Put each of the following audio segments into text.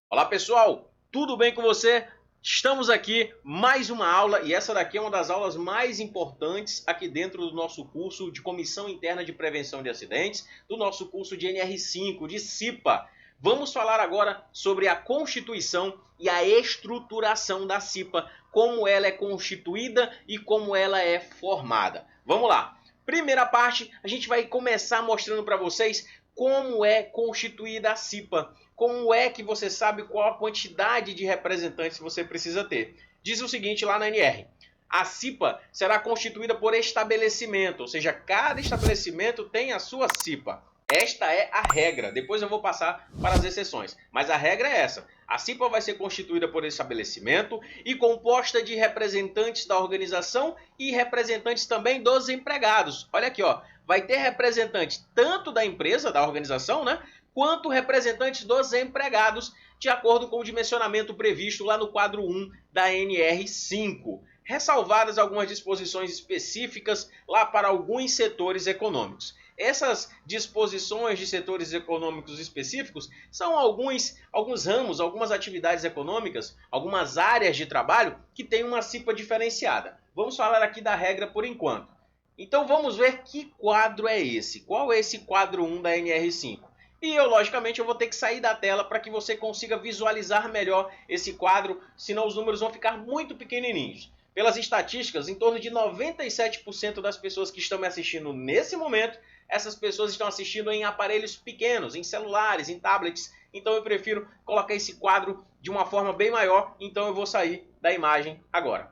Olá pessoal, tudo bem com você? Estamos aqui mais uma aula e essa daqui é uma das aulas mais importantes aqui dentro do nosso curso de Comissão Interna de Prevenção de Acidentes, do nosso curso de NR5, de CIPA. Vamos falar agora sobre a constituição e a estruturação da CIPA, como ela é constituída e como ela é formada. Vamos lá. Primeira parte, a gente vai começar mostrando para vocês como é constituída a CIPA. Como é que você sabe qual a quantidade de representantes você precisa ter? Diz o seguinte lá na NR. A CIPA será constituída por estabelecimento, ou seja, cada estabelecimento tem a sua CIPA. Esta é a regra. Depois eu vou passar para as exceções. Mas a regra é essa. A CIPA vai ser constituída por estabelecimento e composta de representantes da organização e representantes também dos empregados. Olha aqui, ó. Vai ter representante tanto da empresa, da organização, né? Quanto representantes dos empregados, de acordo com o dimensionamento previsto lá no quadro 1 da NR5. Ressalvadas algumas disposições específicas lá para alguns setores econômicos. Essas disposições de setores econômicos específicos são alguns ramos, algumas atividades econômicas, algumas áreas de trabalho que têm uma CIPA diferenciada. Vamos falar aqui da regra por enquanto. Então vamos ver que quadro é esse. Qual é esse quadro 1 da NR5? E eu, logicamente, eu vou ter que sair da tela para que você consiga visualizar melhor esse quadro, senão os números vão ficar muito pequenininhos. Pelas estatísticas, em torno de 97% das pessoas que estão me assistindo nesse momento, essas pessoas estão assistindo em aparelhos pequenos, em celulares, em tablets. Então eu prefiro colocar esse quadro de uma forma bem maior, então eu vou sair da imagem agora.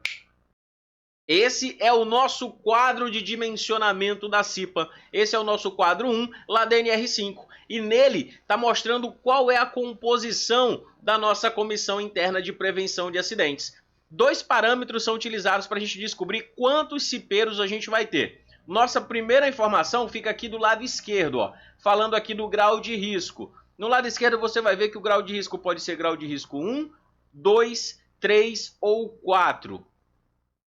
Esse é o nosso quadro de dimensionamento da CIPA. Esse é o nosso quadro 1 lá da NR5. E nele está mostrando qual é a composição da nossa Comissão Interna de Prevenção de Acidentes. Dois parâmetros são utilizados para a gente descobrir quantos cipeiros a gente vai ter. Nossa primeira informação fica aqui do lado esquerdo, ó, falando aqui do grau de risco. No lado esquerdo você vai ver que o grau de risco pode ser grau de risco 1, 2, 3 ou 4.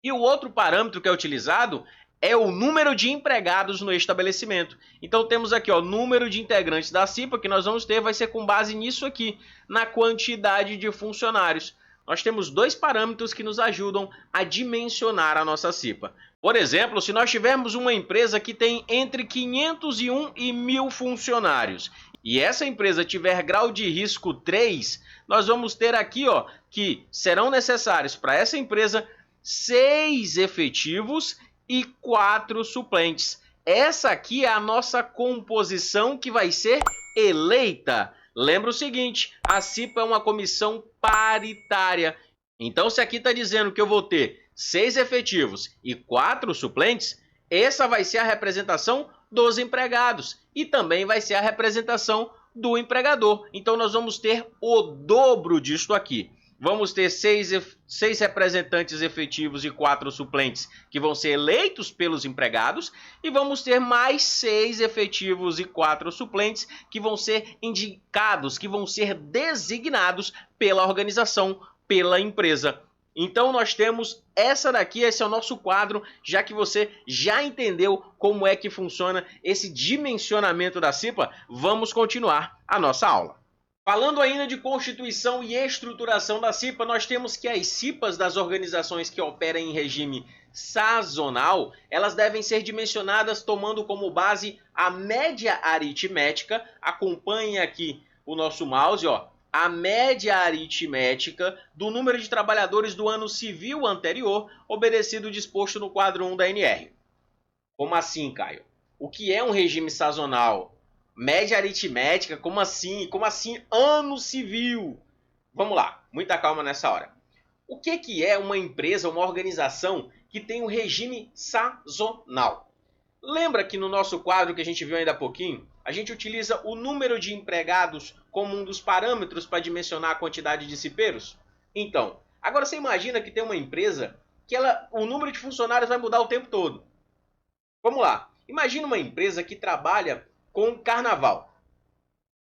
E o outro parâmetro que é utilizado é o número de empregados no estabelecimento. Então temos aqui o número de integrantes da CIPA que nós vamos ter, vai ser com base nisso aqui, na quantidade de funcionários. Nós temos dois parâmetros que nos ajudam a dimensionar a nossa CIPA. Por exemplo, se nós tivermos uma empresa que tem entre 501 e 1.000 funcionários, e essa empresa tiver grau de risco 3, nós vamos ter aqui que serão necessários para essa empresa 6 efetivos e 4 suplentes. Essa aqui é a nossa composição que vai ser eleita. Lembra o seguinte, a CIPA é uma comissão paritária. Então, se aqui está dizendo que eu vou ter 6 efetivos e 4 suplentes, essa vai ser a representação dos empregados e também vai ser a representação do empregador. Então, nós vamos ter o dobro disto aqui. Vamos ter 6 representantes efetivos e 4 suplentes que vão ser eleitos pelos empregados e vamos ter mais 6 efetivos e 4 suplentes que vão ser indicados, que vão ser designados pela organização, pela empresa. Então nós temos essa daqui, esse é o nosso quadro, já que você já entendeu como é que funciona esse dimensionamento da CIPA, vamos continuar a nossa aula. Falando ainda de constituição e estruturação da CIPA, nós temos que as CIPAs das organizações que operam em regime sazonal, elas devem ser dimensionadas tomando como base a média aritmética. Acompanhe aqui o nosso mouse, ó, a média aritmética do número de trabalhadores do ano civil anterior, obedecido o disposto no quadro 1 da NR. Como assim, Caio? O que é um regime sazonal? Média aritmética, como assim? Como assim ano civil? Vamos lá, muita calma nessa hora. O que é uma empresa, uma organização que tem um regime sazonal? Lembra que no nosso quadro que a gente viu ainda há pouquinho, a gente utiliza o número de empregados como um dos parâmetros para dimensionar a quantidade de cipeiros? Então, agora você imagina que tem uma empresa que o número de funcionários vai mudar o tempo todo. Vamos lá, imagina uma empresa que trabalha com carnaval.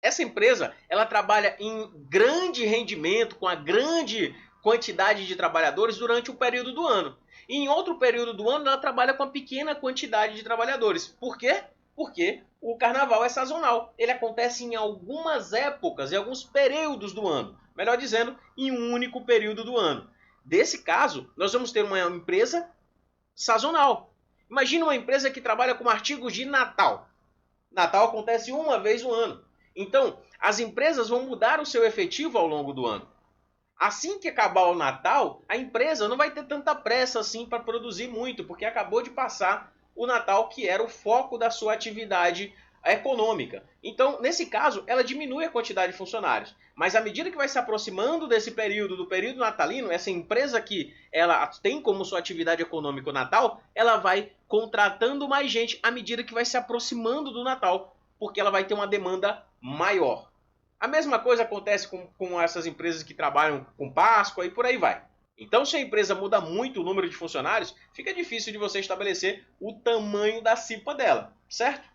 Essa empresa, ela trabalha em grande rendimento, com a grande quantidade de trabalhadores durante o período do ano. E em outro período do ano, ela trabalha com a pequena quantidade de trabalhadores. Por quê? Porque o carnaval é sazonal. Ele acontece em algumas épocas, em alguns períodos do ano. Melhor dizendo, em um único período do ano. Desse caso, nós vamos ter uma empresa sazonal. Imagina uma empresa que trabalha com artigos de Natal. Natal acontece uma vez no ano. Então, as empresas vão mudar o seu efetivo ao longo do ano. Assim que acabar o Natal, a empresa não vai ter tanta pressa assim para produzir muito, porque acabou de passar o Natal, que era o foco da sua atividade econômica. Então, nesse caso, ela diminui a quantidade de funcionários. Mas à medida que vai se aproximando desse período, do período natalino, essa empresa que ela tem como sua atividade econômica o Natal, ela vai contratando mais gente à medida que vai se aproximando do Natal, porque ela vai ter uma demanda maior. A mesma coisa acontece com essas empresas que trabalham com Páscoa e por aí vai. Então, se a empresa muda muito o número de funcionários, fica difícil de você estabelecer o tamanho da CIPA dela, certo?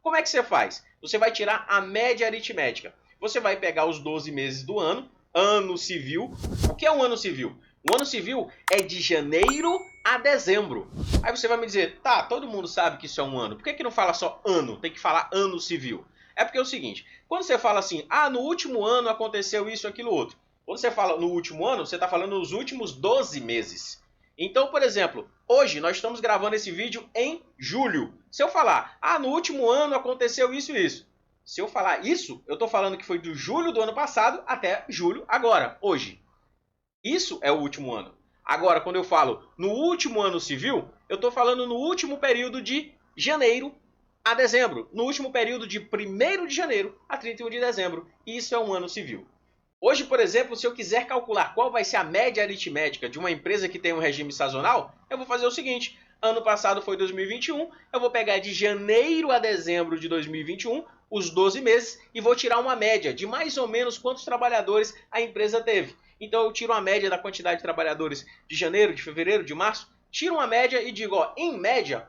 Como é que você faz? Você vai tirar a média aritmética. Você vai pegar os 12 meses do ano, ano civil. O que é um ano civil? Um ano civil é de janeiro a dezembro. Aí você vai me dizer, tá, todo mundo sabe que isso é um ano. Por que não fala só ano? Tem que falar ano civil. É porque é o seguinte, quando você fala assim, no último ano aconteceu isso, aquilo, outro. Quando você fala no último ano, você está falando nos últimos 12 meses. Então, por exemplo, hoje nós estamos gravando esse vídeo em julho. Se eu falar, no último ano aconteceu isso e isso. Se eu falar isso, eu estou falando que foi do julho do ano passado até julho agora, hoje. Isso é o último ano. Agora, quando eu falo no último ano civil, eu estou falando no último período de janeiro a dezembro. No último período de 1º de janeiro a 31 de dezembro. Isso é um ano civil. Hoje, por exemplo, se eu quiser calcular qual vai ser a média aritmética de uma empresa que tem um regime sazonal, eu vou fazer o seguinte. Ano passado foi 2021, eu vou pegar de janeiro a dezembro de 2021, os 12 meses, e vou tirar uma média de mais ou menos quantos trabalhadores a empresa teve. Então eu tiro a média da quantidade de trabalhadores de janeiro, de fevereiro, de março, tiro uma média e digo, em média,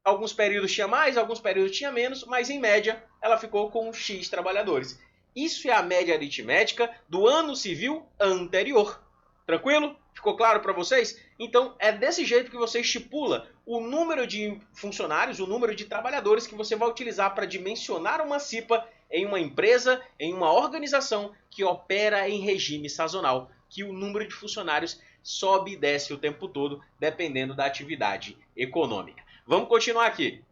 alguns períodos tinha mais, alguns períodos tinha menos, mas em média ela ficou com X trabalhadores. Isso é a média aritmética do ano civil anterior. Tranquilo? Ficou claro para vocês? Então é desse jeito que você estipula o número de funcionários, o número de trabalhadores que você vai utilizar para dimensionar uma CIPA em uma empresa, em uma organização que opera em regime sazonal, que o número de funcionários sobe e desce o tempo todo, dependendo da atividade econômica. Vamos continuar aqui.